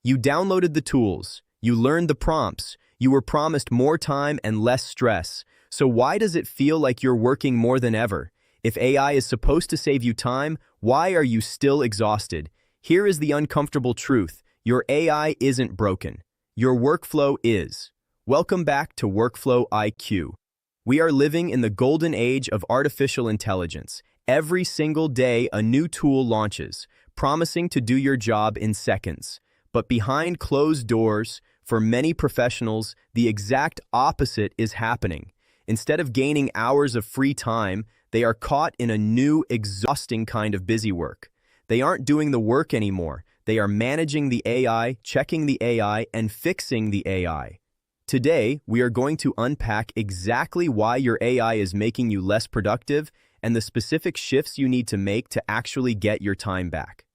You downloaded the tools, you learned the prompts, you were promised more time and less stress. So why does it feel like you're working more than ever? If AI is supposed to save you time, why are you still exhausted? Here is the uncomfortable truth. Your AI isn't broken. Your workflow is. Welcome back to Workflow IQ. We are living in the golden age of artificial intelligence. Every single day, a new tool launches, promising to do your job in seconds. But behind closed doors, for many professionals, the exact opposite is happening. Instead of gaining hours of free time, they are caught in a new, exhausting kind of busy work. They aren't doing the work anymore. They are managing the AI, checking the AI, and fixing the AI. Today, we are going to unpack exactly why your AI is making you less productive and the specific shifts you need to make to actually get your time back.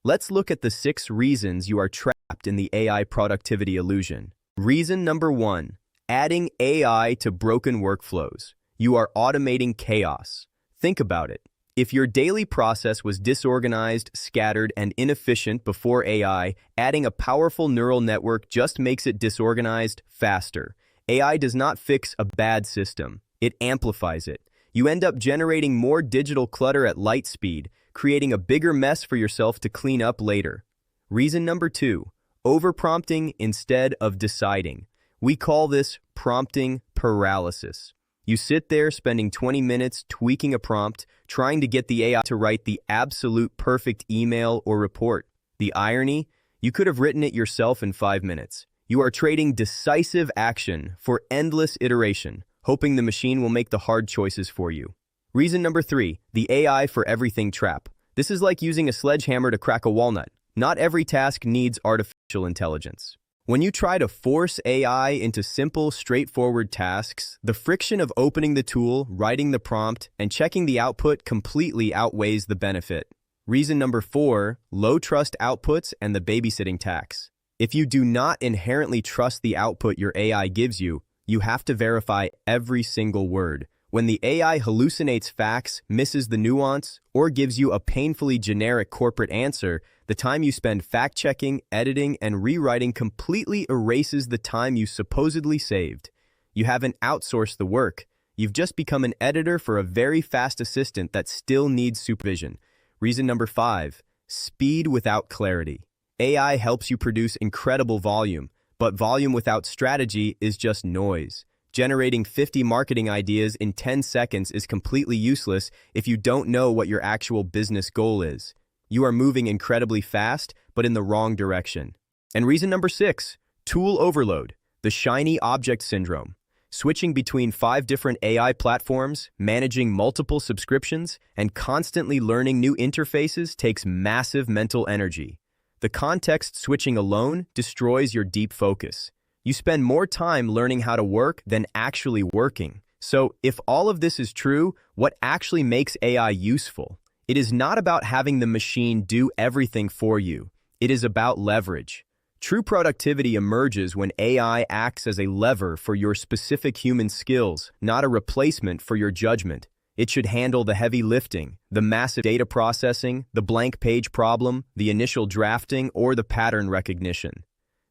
Let's look at the 6 reasons you are trapped in the AI productivity illusion. Reason number 1, adding AI to broken workflows. You are automating chaos. Think about it. If your daily process was disorganized, scattered, and inefficient before AI, adding a powerful neural network just makes it disorganized faster. AI does not fix a bad system. It amplifies it. You end up generating more digital clutter at light speed, creating a bigger mess for yourself to clean up later. Reason number 2, overprompting instead of deciding. We call this prompting paralysis. You sit there spending 20 minutes tweaking a prompt, trying to get the AI to write the absolute perfect email or report. The irony? You could have written it yourself in 5 minutes. You are trading decisive action for endless iteration, hoping the machine will make the hard choices for you. Reason number 3, the AI for everything trap. This is like using a sledgehammer to crack a walnut. Not every task needs artificial intelligence. When you try to force AI into simple, straightforward tasks, the friction of opening the tool, writing the prompt, and checking the output completely outweighs the benefit. Reason number 4, low trust outputs and the babysitting tax. If you do not inherently trust the output your AI gives you, you have to verify every single word. When the AI hallucinates facts, misses the nuance, or gives you a painfully generic corporate answer, the time you spend fact-checking, editing, and rewriting completely erases the time you supposedly saved. You haven't outsourced the work. You've just become an editor for a very fast assistant that still needs supervision. Reason number 5, speed without clarity. AI helps you produce incredible volume, but volume without strategy is just noise. Generating 50 marketing ideas in 10 seconds is completely useless if you don't know what your actual business goal is. You are moving incredibly fast, but in the wrong direction. And reason number 6, tool overload, the shiny object syndrome. Switching between 5 different AI platforms, managing multiple subscriptions, and constantly learning new interfaces takes massive mental energy. The context switching alone destroys your deep focus. You spend more time learning how to work than actually working. So, if all of this is true, what actually makes AI useful? It is not about having the machine do everything for you. It is about leverage. True productivity emerges when AI acts as a lever for your specific human skills, not a replacement for your judgment. It should handle the heavy lifting, the massive data processing, the blank page problem, the initial drafting, or the pattern recognition.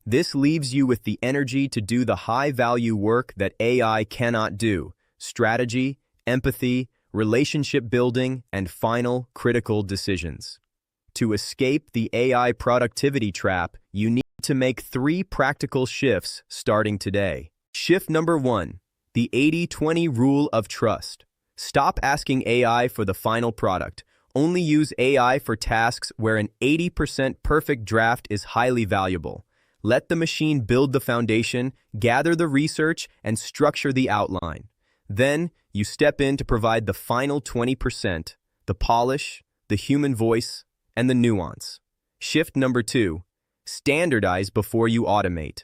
This leaves you with the energy to do the high-value work that AI cannot do: strategy, empathy, relationship building, and final, critical decisions. To escape the AI productivity trap, you need to make 3 practical shifts starting today. Shift number 1, the 80-20 rule of trust. Stop asking AI for the final product. Only use AI for tasks where an 80% perfect draft is highly valuable. Let the machine build the foundation, gather the research, and structure the outline. Then, you step in to provide the final 20%, the polish, the human voice, and the nuance. Shift number 2, standardize before you automate.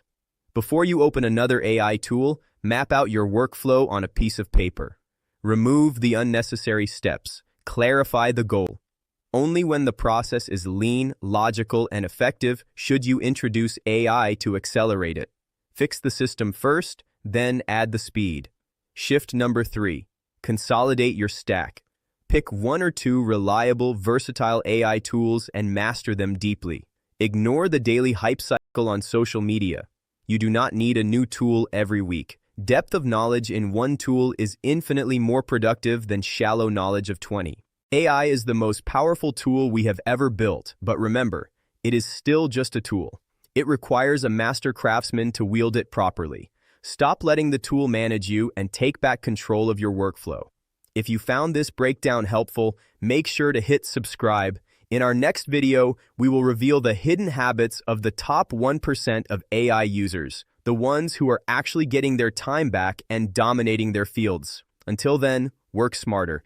Before you open another AI tool, map out your workflow on a piece of paper. Remove the unnecessary steps. Clarify the goal. Only when the process is lean, logical, and effective should you introduce AI to accelerate it. Fix the system first, then add the speed. Shift number 3, consolidate your stack. Pick 1 or 2 reliable, versatile AI tools and master them deeply. Ignore the daily hype cycle on social media. You do not need a new tool every week. Depth of knowledge in one tool is infinitely more productive than shallow knowledge of 20. AI is the most powerful tool we have ever built, but remember, it is still just a tool. It requires a master craftsman to wield it properly. Stop letting the tool manage you and take back control of your workflow. If you found this breakdown helpful, make sure to hit subscribe. In our next video, we will reveal the hidden habits of the top 1% of AI users, the ones who are actually getting their time back and dominating their fields. Until then, work smarter.